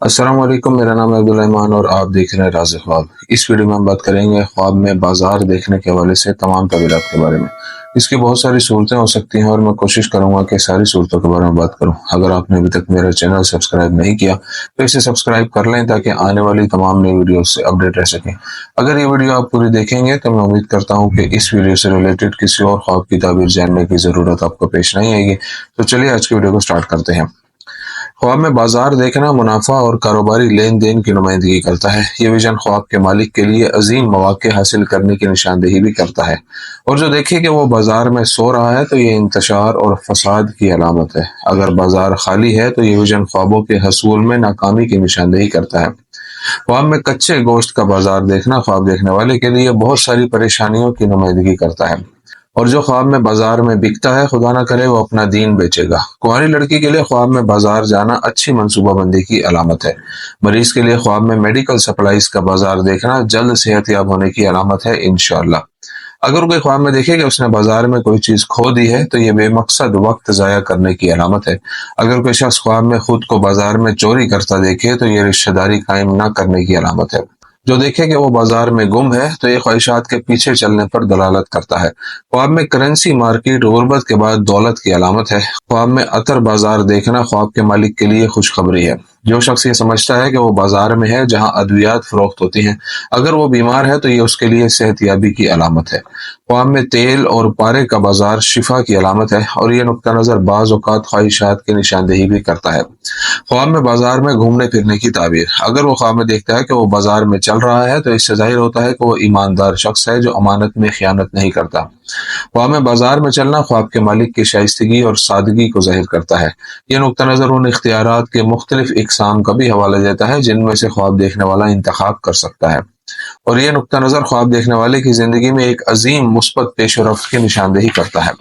अस्सलाम वालेकुम। मेरा नाम है अब्दुल रहमान और आप देख रहे हैं राज़ ख्वाब। इस वीडियो में हम बात करेंगे ख्वाब में बाजार देखने के हवाले से तमाम तवीलात के बारे में। इसकी बहुत सारी सूरतें हो सकती हैं और मैं कोशिश करूंगा कि सारी सूरतों के बारे में बात करूं। अगर आपने अभी तक मेरा चैनल सब्सक्राइब नहीं किया तो इसे सब्सक्राइब कर लें ताकि आने वाली तमाम नई वीडियो से अपडेट रह सकें। अगर ये वीडियो आप पूरी देखेंगे तो मैं उम्मीद करता हूँ कि इस वीडियो से रिलेटेड किसी और ख्वाब की ताबीर जानने की ज़रूरत आपको पेश नहीं आएगी। तो चलिए आज की वीडियो को स्टार्ट करते हैं। ख्वाब में बाजार देखना मुनाफा और कारोबारी लेन देन की नुमाइंदगी करता है। ये विजन ख्वाब के मालिक के लिए अजीम मौके हासिल करने की निशानदेही भी करता है। और जो देखे कि वो बाजार में सो रहा है तो ये इंतशार और फसाद की अलामत है। अगर बाजार खाली है तो ये विजन ख्वाबों के हसूल में नाकामी की निशानदेही करता है। ख्वाब में कच्चे गोश्त का बाजार देखना ख्वाब देखने वाले के लिए बहुत सारी परेशानियों की नुमाइंदगी करता है। और जो ख्वाब में बाजार में बिकता है, खुदा ना करे वो अपना दीन बेचेगा। कुंवारी लड़की के लिए ख्वाब में बाजार जाना अच्छी मनसूबाबंदी की अलामत है। मरीज के लिए ख्वाब में मेडिकल सप्लाईज का बाजार देखना जल्द सेहतयाब होने की अलामत है इंशाअल्लाह। अगर कोई ख्वाब में देखे कि उसने बाजार में कोई चीज खो दी है तो ये बेमकसद वक्त जाया करने की अलामत है। अगर कोई शख्स ख्वाब में खुद को बाजार में चोरी करता देखे तो ये रिश्तेदारी कायम न करने की अलामत है। जो देखे कि वो बाजार में गुम है तो ये ख्वाहिशात के पीछे चलने पर दलालत करता है। ख्वाब में करेंसी मार्केट गुर्बत के बाद दौलत की अलामत है। ख्वाब में अतर बाजार देखना ख्वाब के मालिक के लिए खुशखबरी है। जो शख्स ये समझता है कि वो बाजार में है जहां अद्वियात फरोख्त होती हैं, अगर वो बीमार है तो ये उसके लिए सेहतयाबी की अलामत है। ख्वाब में तेल और पारे का बाजार शिफा की अलामत है और ये नुक्ता नजर बाज औकात ख्वाहिशात की निशानदेही भी करता है। ख्वाब में बाजार में घूमने फिरने की ताबीर। अगर वो ख्वाब में देखता है कि वो बाजार में चल रहा है तो इससे जाहिर होता है कि वो ईमानदार शख्स है जो अमानत में खयानत नहीं करता। ख्वाब में बाजार में चलना ख्वाब के मालिक की शाइस्तगी और सादगी को जाहिर करता है। यह नुक्ता नजर उन इख्तियारात के मुख्तलिफ इकसाम का भी हवाला देता है जिनमें से ख्वाब देखने वाला इंतखाब कर सकता है। और यह नुक्ता नजर ख्वाब देखने वाले की जिंदगी में एक अजीम मुस्बत पेशरफ्त की निशानदेही करता है।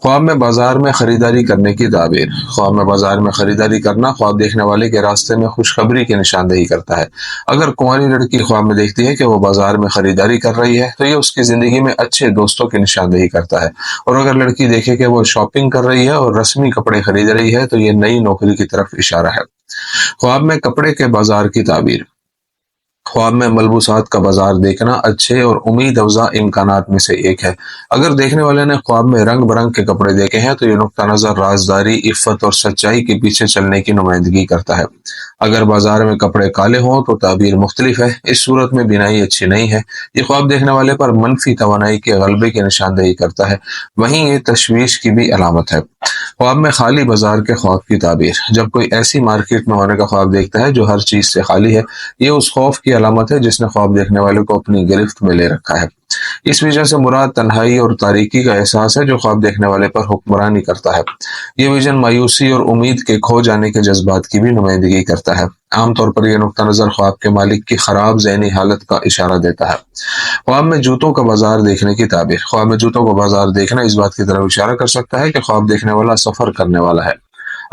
ख्वाब में बाजार में खरीदारी करने की ताबीर। ख्वाब में बाजार में खरीदारी करना ख्वाब देखने वाले के रास्ते में खुशखबरी की निशानदेही करता है। अगर कुंवारी लड़की ख्वाब में देखती है कि वो बाजार में खरीदारी कर रही है तो ये उसकी जिंदगी में अच्छे दोस्तों की निशानदेही करता है। और अगर लड़की देखे कि वो शॉपिंग कर रही है और रस्मी कपड़े खरीद रही है तो ये नई नौकरी की तरफ इशारा है। ख्वाब में कपड़े के बाजार की ताबीर। ख्वाब में मलबूसात का बाजार देखना अच्छे और उम्मीद अफजा इम्कानात में से एक है। अगर देखने वाले ने ख्वाब में रंग बिरंग के कपड़े देखे हैं तो ये नुक्ता नजर राजदारी, इफ्फत और सच्चाई के पीछे चलने की नुमाइंदगी करता है। अगर बाजार में कपड़े काले हों तो ताबीर मुख्तलिफ है। इस सूरत में बिनाई अच्छी नहीं है। ये ख्वाब देखने वाले पर मनफी तवानाई के गलबे की निशानदेही करता है। वहीं ये तशवीश की भी अलामत है। ख्वाब में खाली बाजार के ख्वाब की ताबीर। जब कोई ऐसी मार्केट में होने का ख्वाब देखता है जो हर चीज से खाली है, ये उस खौफ की अलामत है जिसने ख्वाब देखने वाले को अपनी गिरफ्त में ले रखा है। इस वजह से मुराद तन्हाई और तारीकी का एहसास है जो ख्वाब देखने वाले पर हुक्मरानी करता है। ये विजन मायूसी और उम्मीद के खो जाने के जज्बात की भी नुमाइंदगी करता है। आमतौर पर यह नुक्ता नजर ख्वाब के मालिक की खराब ज़हनी हालत का इशारा देता है। ख्वाब में जूतों का बाजार देखने की ताबीर। ख्वाब में जूतों का बाजार देखना इस बात की तरफ इशारा कर सकता है कि ख्वाब देखने वाला सफर करने वाला है।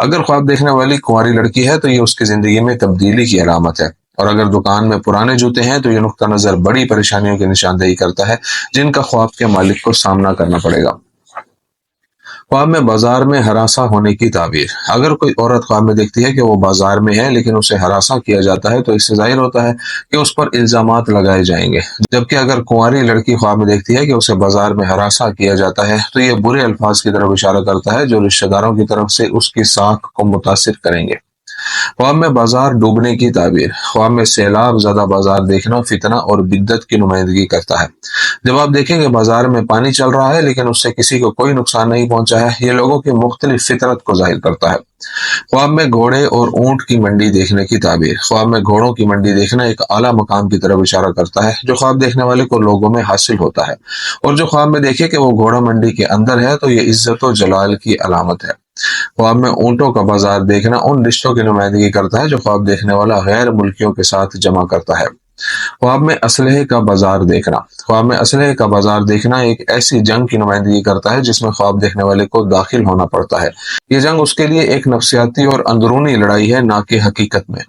अगर ख्वाब देखने वाली कुंवारी लड़की है तो ये उसकी जिंदगी में तब्दीली की अलामत है। और अगर दुकान में पुराने जूते हैं तो ये नुक्ता नजर बड़ी परेशानियों की निशानदेही करता है जिनका ख्वाब के मालिक को सामना करना पड़ेगा। ख्वाब में बाजार में हरासा होने की ताबीर। अगर कोई औरत ख्वाब में देखती है कि वो बाजार में है लेकिन उसे हरासा किया जाता है तो इससे जाहिर होता है कि उस पर इल्जामात लगाए जाएंगे। जबकि अगर कुंवारी लड़की ख्वाब में देखती है कि उसे बाजार में हरासा किया जाता है तो ये बुरे अल्फाज की तरफ इशारा करता है जो रिश्तेदारों की तरफ से उसकी साख को मुतासिर करेंगे। ख्वाब में बाजार डूबने की ताबीर। ख्वाब में सैलाब ज़्यादा बाजार देखना फितना और बिद्दत की नुमाइंदगी करता है। जब आप देखेंगे बाजार में पानी चल रहा है लेकिन उससे किसी को कोई नुकसान नहीं पहुंचा है, ये लोगों की मुख्तलिफ फितरत को जाहिर करता है। ख्वाब में घोड़े और ऊंट की मंडी देखने की ताबीर। ख्वाब में घोड़ों की मंडी देखना एक आला मकाम की तरफ इशारा करता है जो ख्वाब देखने वाले को लोगों में हासिल होता है। और जो ख्वाब में देखे कि वो घोड़ा मंडी के अंदर है तो ये इज्जत और जलाल की अलामत है। ख्वाब में ऊंटों का बाजार देखना उन रिश्तों की नुमाइंदगी करता है जो ख्वाब देखने वाला गैर मुल्कियों के साथ जमा करता है। ख्वाब में असलहे का बाजार देखना। ख्वाब में असलहे का बाजार देखना एक ऐसी जंग की नुमाइंदगी करता है जिसमें ख्वाब देखने वाले को दाखिल होना पड़ता है। ये जंग उसके लिए एक नफ्सियाती और अंदरूनी लड़ाई है, ना कि हकीकत में।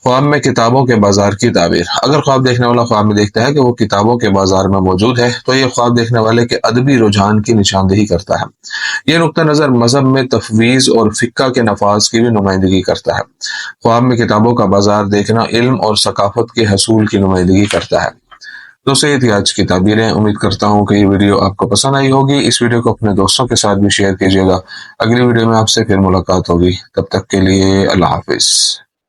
ख्वाब में किताबों के बाजार की ताबीर। अगर ख्वाब देखने वाला ख्वाब में देखता है कि वो किताबों के बाजार में मौजूद है तो ये ख्वाब देखने वाले के अदबी रुझान की निशानदेही करता है। ये नुक्ता नज़र मजहब में तफवीज़ और फ़िक़्ह के नफाज की भी नुमाइंदगी करता है। ख्वाब में किताबों का बाजार देखना इल्म और सकाफत के हसूल की नुमाइंदगी करता है। दोस्तों ये थी आज की ताबीरें। उम्मीद करता हूँ कि ये वीडियो आपको पसंद आई होगी। इस वीडियो को अपने दोस्तों के साथ भी शेयर कीजिएगा। अगली वीडियो में आपसे फिर मुलाकात होगी। तब तक के लिए अल्लाह हाफिज़।